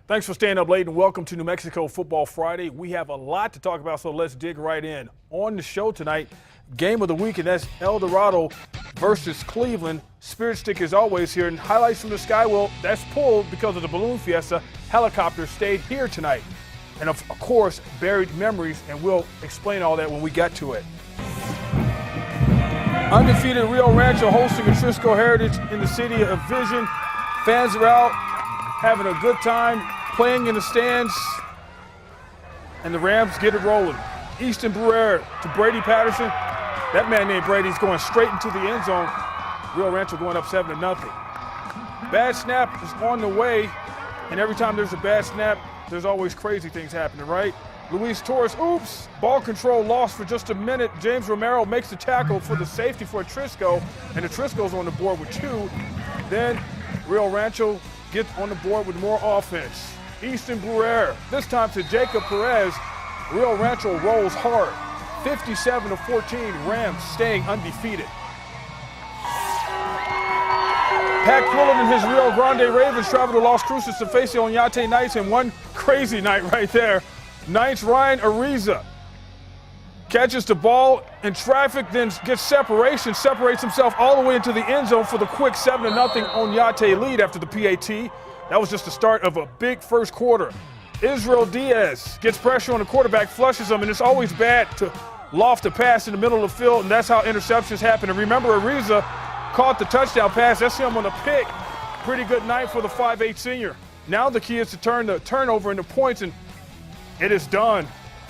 Thanks for staying up late and welcome to New Mexico Football Friday. We have a lot to talk about, so let's dig right in. On the show tonight, game of the week, and that's El Dorado versus Cleveland. Spirit Stick is always here, and highlights from the sky, well, that's pulled because of the balloon fiesta. Helicopters stayed here tonight. And of course, buried memories, and we'll explain all that when we get to it. Undefeated Rio Rancho hosting a Trisco Heritage in the city of Vision. Fans are out having a good time, playing in the stands, and the Rams get it rolling. Easton Brewer to Brady Patterson. That man named Brady's going straight into the end zone. Rio Rancho going up 7-0. Bad snap is on the way, and every time there's a bad snap, there's always crazy things happening, right? Luis Torres, oops, ball control lost for just a minute. James Romero makes the tackle for the safety for Trisco, and the Trisco's on the board with 2. Then Rio Rancho gets on the board with more offense. Easton Brewer, this time to Jacob Perez. Rio Rancho rolls hard. 57-14, Rams staying undefeated. Pat Quillen and his Rio Grande Ravens travel to Las Cruces to face the Oñate Knights in one crazy night right there. Knights Ryan Ariza catches the ball in traffic, then gets separation, separates himself all the way into the end zone for the quick 7-0 Oñate lead after the PAT. That was just the start of a big first quarter. Israel Diaz gets pressure on the quarterback, flushes him, and it's always bad to loft a pass in the middle of the field, and that's how interceptions happen. And remember, Ariza caught the touchdown pass. That's him on the pick. Pretty good night for the 5'8 senior. Now the key is to turn the turnover into points, and it is done.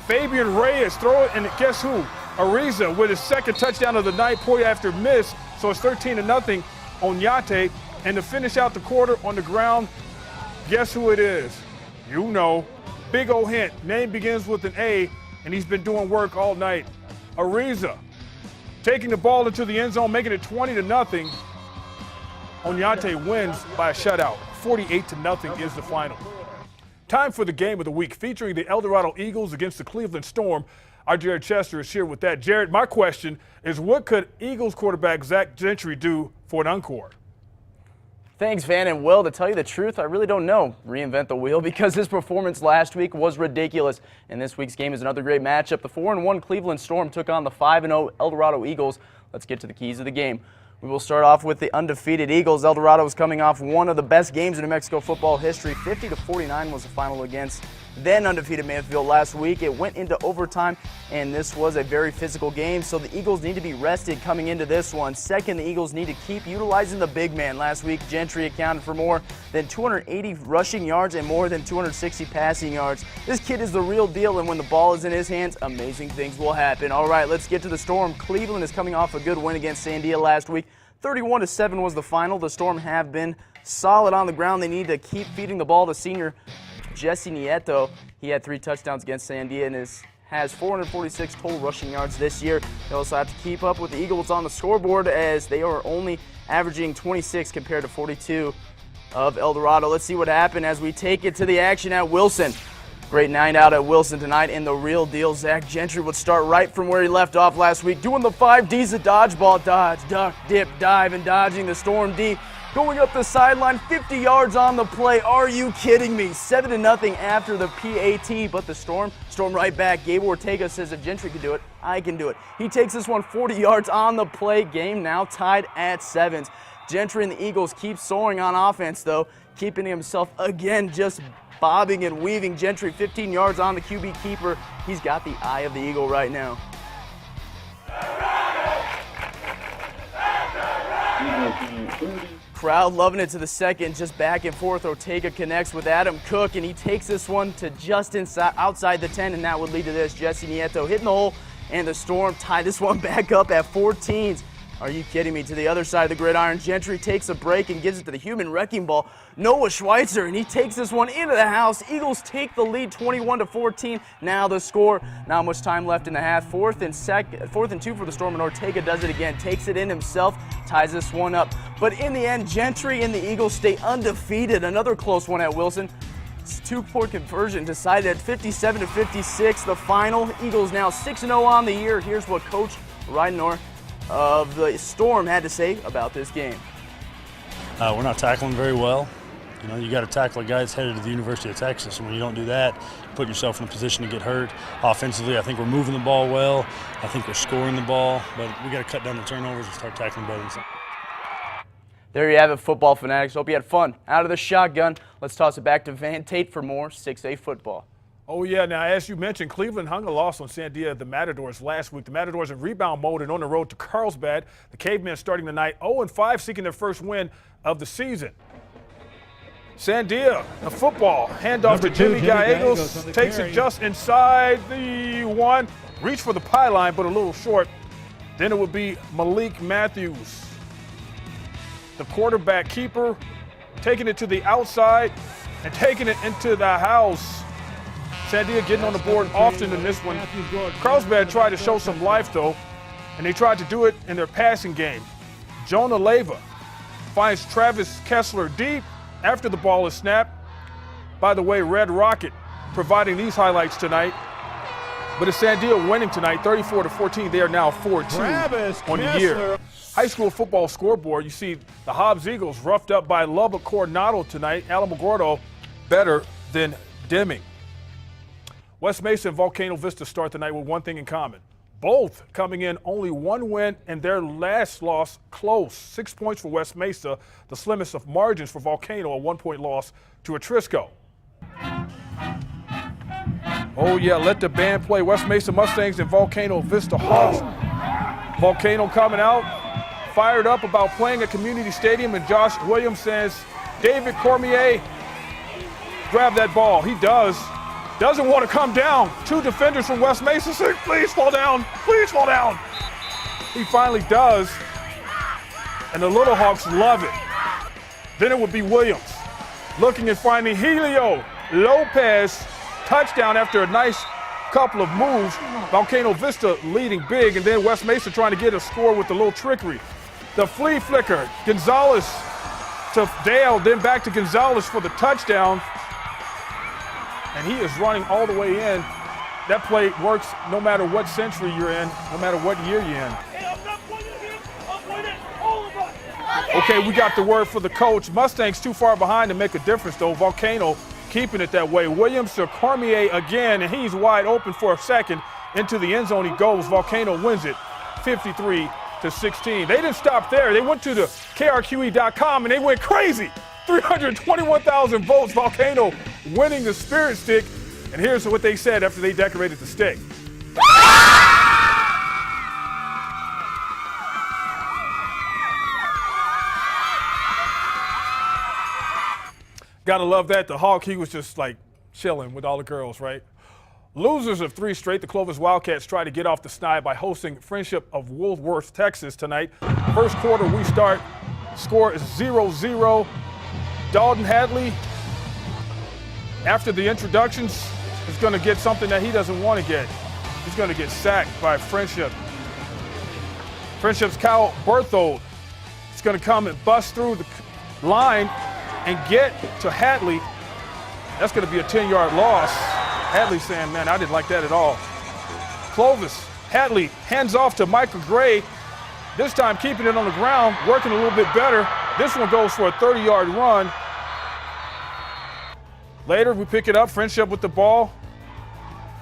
Fabian Reyes throw it, and guess who? Ariza with his second touchdown of the night, point after miss. So it's 13-0 Oñate. And to finish out the quarter on the ground, guess who it is? You know. Big ol' hint. Name begins with an A, and he's been doing work all night. Ariza taking the ball into the end zone, making it 20-0. Oñate wins by a shutout. 48-0 is the final. Time for the game of the week, featuring the El Dorado Eagles against the Cleveland Storm. Our Jared Chester is here with that. Jared, my question is, what could Eagles quarterback Zach Gentry do for an encore? Thanks, Van. And Will, to tell you the truth, I really don't know. Reinvent the wheel, because his performance last week was ridiculous. And this week's game is another great matchup. The 4-1 Cleveland Storm took on the 5-0 El Dorado Eagles. Let's get to the keys of the game. We will start off with the undefeated Eagles. El Dorado is coming off one of the best games in New Mexico football history. 50-49 was the final against then undefeated Mansfield last week. It went into overtime, and this was a very physical game, so the Eagles need to be rested coming into this one. Second, the Eagles need to keep utilizing the big man. Last week, Gentry accounted for more than 280 rushing yards and more than 260 passing yards. This kid is the real deal, and when the ball is in his hands, amazing things will happen. All right, let's get to the Storm. Cleveland is coming off a good win against Sandia last week. 31-7 was the final. The Storm have been solid on the ground. They need to keep feeding the ball to senior Jesse Nieto. He had 3 touchdowns against Sandia and has 446 total rushing yards this year. They also have to keep up with the Eagles on the scoreboard, as they are only averaging 26 compared to 42 of El Dorado. Let's see what happened as we take it to the action at Wilson. Great night out at Wilson tonight, and the real deal, Zach Gentry, would start right from where he left off last week, doing the 5 Ds of dodgeball: dodge, duck, dip, dive, and dodging the Storm D. Going up the sideline, 50 yards on the play. Are you kidding me? 7-0 after the PAT, but the Storm right back. Gabe Ortega says if Gentry can do it, I can do it. He takes this one 40 yards on the play. Game now tied at 7. Gentry and the Eagles keep soaring on offense, though, keeping himself again just bobbing and weaving. Gentry 15 yards on the QB keeper. He's got the eye of the Eagle right now. Crowd loving it to the second, just back and forth. Ortega connects with Adam Cook, and he takes this one to just outside the 10, and that would lead to this. Jesse Nieto hitting the hole, and the Storm tie this one back up at 14. Are you kidding me? To the other side of the gridiron, Gentry takes a break and gives it to the human wrecking ball, Noah Schweitzer, and he takes this one into the house. Eagles take the lead 21-14. Now the score, not much time left in the half. 4th and 2 for the Storm, and Ortega does it again, takes it in himself, ties this one up. But in the end, Gentry and the Eagles stay undefeated. Another close one at Wilson. 2-point conversion decided at 57-56. The final, Eagles now 6-0 on the year. Here's what Coach Rydenor of the Storm had to say about this game. We're not tackling very well. You know, you got to tackle a guy that's headed to the University of Texas, and when you don't do that, you put yourself in a position to get hurt. Offensively, I think we're moving the ball well. I think we're scoring the ball, but we got to cut down the turnovers and start tackling better than something. There you have it, football fanatics. Hope you had fun. Out of the shotgun, let's toss it back to Van Tate for more 6A football. Oh, yeah. Now, as you mentioned, Cleveland hung a loss on Sandia, the Matadors, last week. The Matadors in rebound mode and on the road to Carlsbad. The Cavemen starting the night 0-5, seeking their first win of the season. Sandia, the football, handoff to Jimmy Gallegos, takes it just inside the one. Reach for the pylon, but a little short. Then it would be Malik Matthews, the quarterback keeper, taking it to the outside and taking it into the house. Sandia getting on the board often in this one. Carlsbad tried to show some life, though, and they tried to do it in their passing game. Jonah Leva finds Travis Kessler deep after the ball is snapped. By the way, Red Rocket providing these highlights tonight. But it's Sandia winning tonight, 34-14. They are now 4-2 on the year. High school football scoreboard, you see the Hobbs Eagles roughed up by Lubbock Coronado tonight. Alamogordo better than Deming. West Mesa and Volcano Vista start the night with one thing in common. Both coming in only one win and their last loss close. 6 points for West Mesa, the slimmest of margins for Volcano, a 1-point loss to Atrisco. Oh yeah, let the band play. West Mesa Mustangs and Volcano Vista Hawks. Volcano coming out, fired up about playing at Community Stadium, and Josh Williams says, David Cormier, grab that ball. He does. Doesn't want to come down. Two defenders from West Mesa say, please fall down, please fall down. He finally does, and the Little Hawks love it. Then it would be Williams looking and finding Helio Lopez, touchdown after a nice couple of moves. Volcano Vista leading big, and then West Mesa trying to get a score with a little trickery. The flea flicker, Gonzalez to Dale, then back to Gonzalez for the touchdown. And he is running all the way in. That play works no matter what century you're in, no matter what year you're in. Okay, we got the word for the coach. Mustangs too far behind to make a difference, though. Volcano keeping it that way. Williams to Cormier again, and he's wide open for a second. Into the end zone he goes. Volcano wins it 53-16. They didn't stop there. They went to the KRQE.com and they went crazy. 321,000 votes. Volcano winning the Spirit Stick. And here's what they said after they decorated the stick. Gotta love that. The Hawk, he was just like chilling with all the girls, right? Losers of 3 straight, the Clovis Wildcats try to get off the snide by hosting Friendship of Woolworth, Texas tonight. First quarter, we start. Score is 0-0. Dalton Hadley, after the introductions, is going to get something that he doesn't want to get. He's going to get sacked by Friendship. Friendship's Kyle Berthold is going to come and bust through the line and get to Hadley. That's going to be a 10-yard loss. Hadley saying, man, I didn't like that at all. Clovis, Hadley hands off to Michael Gray. This time keeping it on the ground, working a little bit better. This one goes for a 30-yard run. Later, we pick it up, Friendship with the ball.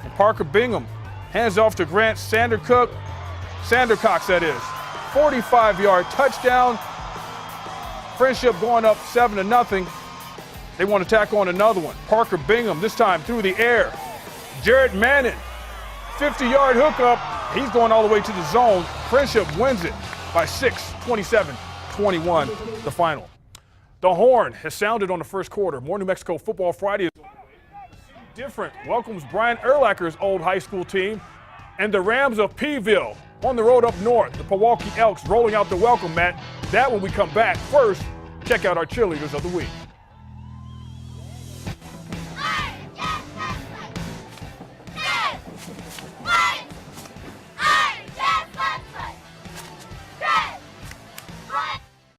And Parker Bingham hands off to Grant Sandercock, that is. 45-yard touchdown. Friendship going up 7-0. They want to tack on another one. Parker Bingham, this time through the air. Jared Manning, 50-yard hookup. He's going all the way to the zone. Friendship wins it by 6, 27-21, the final. The horn has sounded on the first quarter. More New Mexico Football Friday is different. Welcomes Brian Urlacher's old high school team and the Rams of Peeville on the road up north. The Pewaukee Elks rolling out the welcome mat. That when we come back. First, check out our cheerleaders of the week.